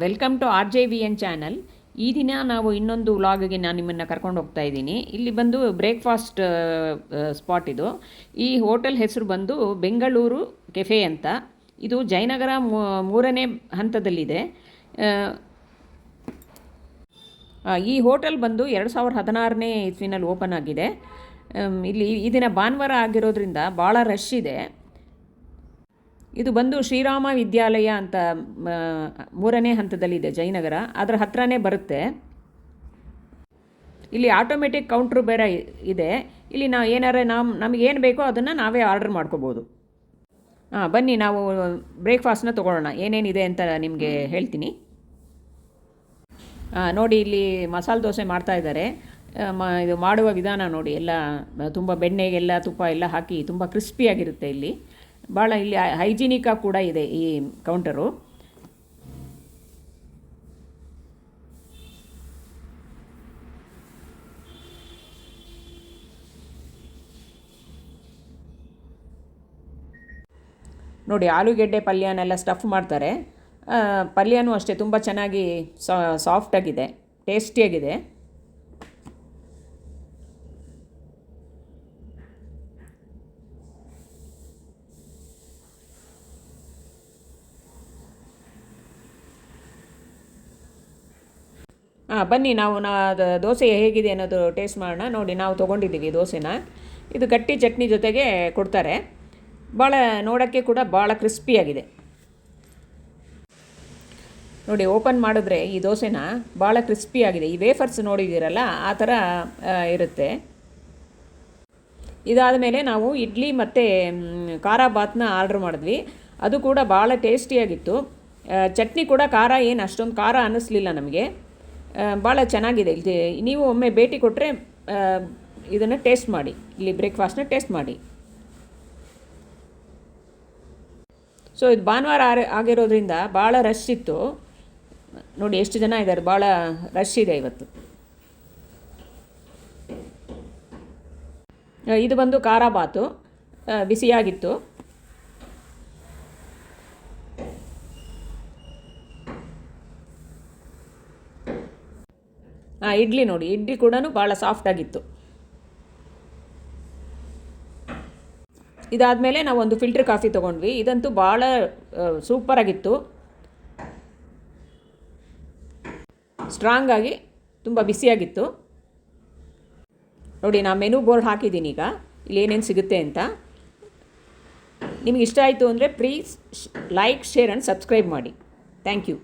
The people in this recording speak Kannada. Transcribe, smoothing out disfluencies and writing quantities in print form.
Welcome to RJVN channel. ಈ ದಿನ ನಾವು ಇನ್ನೊಂದು ವ್ಲಾಗ್ಗೆ ನಾನು ನಿಮ್ಮನ್ನು ಕರ್ಕೊಂಡು ಹೋಗ್ತಾ ಇದ್ದೀನಿ. ಇಲ್ಲಿ ಬಂದು ಬ್ರೇಕ್ಫಾಸ್ಟ್ ಸ್ಪಾಟ್ ಇದು. ಈ ಹೋಟೆಲ್ ಹೆಸರು ಬಂದು ಬೆಂಗಳೂರು ಕೆಫೆ ಅಂತ. ಇದು ಜಯನಗರ 3ನೇ ಹಂತದಲ್ಲಿದೆ. ಈ ಹೋಟೆಲ್ ಬಂದು 2016ನೇ ಇಸ್ವಿನಲ್ಲಿ ಓಪನ್ ಆಗಿದೆ. ಇಲ್ಲಿ ಈ ದಿನ ಭಾನುವಾರ ಆಗಿರೋದ್ರಿಂದ ಭಾಳ ರಶ್ ಇದೆ. ಇದು ಬಂದು ಶ್ರೀರಾಮ ವಿದ್ಯಾಲಯ ಅಂತ 3ನೇ ಹಂತದಲ್ಲಿದೆ ಜಯನಗರ, ಅದರ ಹತ್ರನೇ ಬರುತ್ತೆ. ಇಲ್ಲಿ ಆಟೋಮೆಟಿಕ್ ಕೌಂಟ್ರು ಬೇರೆ ಇದೆ. ಇಲ್ಲಿ ನಮಗೇನು ಬೇಕೋ ಅದನ್ನು ನಾವೇ ಆರ್ಡರ್ ಮಾಡ್ಕೋಬೋದು. ಬನ್ನಿ ನಾವು ಬ್ರೇಕ್ಫಾಸ್ಟ್ನ ತೊಗೊಳ್ಳೋಣ. ಏನೇನಿದೆ ಅಂತ ನಿಮಗೆ ಹೇಳ್ತೀನಿ. ನೋಡಿ, ಇಲ್ಲಿ ಮಸಾಲೆ ದೋಸೆ ಮಾಡ್ತಾಯಿದ್ದಾರೆ. ಇದು ಮಾಡುವ ವಿಧಾನ ನೋಡಿ, ಎಲ್ಲ ತುಂಬ ಬೆಣ್ಣೆಗೆಲ್ಲ ತುಪ್ಪ ಎಲ್ಲ ಹಾಕಿ ತುಂಬ ಕ್ರಿಸ್ಪಿಯಾಗಿರುತ್ತೆ. ಇಲ್ಲಿ ಭಾಳ ಇಲ್ಲಿ ಹೈಜಿನಿಕಾಗಿ ಕೂಡ ಇದೆ ಈ ಕೌಂಟರು. ನೋಡಿ, ಆಲೂಗೆಡ್ಡೆ ಪಲ್ಯನೆಲ್ಲ ಸ್ಟಫ್ ಮಾಡ್ತಾರೆ. ಪಲ್ಯನೂ ಅಷ್ಟೇ ತುಂಬ ಚೆನ್ನಾಗಿ ಸಾಫ್ಟಾಗಿದೆ, ಟೇಸ್ಟಿಯಾಗಿದೆ. ಬನ್ನಿ ನಾವು ದೋಸೆ ಹೇಗಿದೆ ಅನ್ನೋದು ಟೇಸ್ಟ್ ಮಾಡೋಣ. ನೋಡಿ, ನಾವು ತೊಗೊಂಡಿದ್ದೀವಿ ದೋಸೆನ. ಇದು ಗಟ್ಟಿ ಚಟ್ನಿ ಜೊತೆಗೆ ಕೊಡ್ತಾರೆ. ಭಾಳ ನೋಡೋಕ್ಕೆ ಕೂಡ ಭಾಳ ಕ್ರಿಸ್ಪಿಯಾಗಿದೆ. ನೋಡಿ, ಓಪನ್ ಮಾಡಿದ್ರೆ ಈ ದೋಸೆನ ಭಾಳ ಕ್ರಿಸ್ಪಿಯಾಗಿದೆ. ಈ ವೇಫರ್ಸ್ ನೋಡಿದ್ದೀರಲ್ಲ, ಆ ಥರ ಇರುತ್ತೆ. ಇದಾದ ಮೇಲೆ ನಾವು ಇಡ್ಲಿ ಮತ್ತು ಖಾರ ಬಾತ್ನ ಆರ್ಡ್ರ್ ಮಾಡಿದ್ವಿ. ಅದು ಕೂಡ ಭಾಳ ಟೇಸ್ಟಿಯಾಗಿತ್ತು. ಚಟ್ನಿ ಕೂಡ ಖಾರ ಏನು ಅಷ್ಟೊಂದು ಖಾರ ಅನ್ನಿಸ್ಲಿಲ್ಲ ನಮಗೆ. ಭಾಳ ಚೆನ್ನಾಗಿದೆ. ಇಲ್ಲಿ ನೀವು ಒಮ್ಮೆ ಭೇಟಿ ಕೊಟ್ಟರೆ ಇದನ್ನು ಟೇಸ್ಟ್ ಮಾಡಿ, ಇಲ್ಲಿ ಬ್ರೇಕ್ಫಾಸ್ಟ್ನ ಟೇಸ್ಟ್ ಮಾಡಿ. ಸೊ ಇದು ಭಾನುವಾರ ಆಗಿರೋದ್ರಿಂದ ಭಾಳ ರಶ್ ಇತ್ತು. ನೋಡಿ ಎಷ್ಟು ಜನ ಇದ್ದಾರೆ, ಭಾಳ ರಶ್ ಇದೆ ಇವತ್ತು. ಇದು ಬಂದು ಖಾರ ಬಾತು, ಬಿಸಿಯಾಗಿತ್ತು. ಇಡ್ಲಿ ನೋಡಿ, ಇಡ್ಲಿ ಕೂಡ ಭಾಳ ಸಾಫ್ಟಾಗಿತ್ತು. ಇದಾದಮೇಲೆ ನಾವು ಒಂದು ಫಿಲ್ಟರ್ ಕಾಫಿ ತೊಗೊಂಡ್ವಿ. ಇದಂತೂ ಭಾಳ ಸೂಪರಾಗಿತ್ತು. ಸ್ಟ್ರಾಂಗಾಗಿ ತುಂಬ ಬಿಸಿಯಾಗಿತ್ತು. ನೋಡಿ, ನಾನು ಮೆನು ಬೋರ್ಡ್ ಹಾಕಿದ್ದೀನಿ ಈಗ, ಇಲ್ಲಿ ಏನೇನು ಸಿಗುತ್ತೆ ಅಂತ. ನಿಮಗೆ ಇಷ್ಟ ಆಯಿತು ಅಂದರೆ please like, share and subscribe ಮಾಡಿ. Thank you.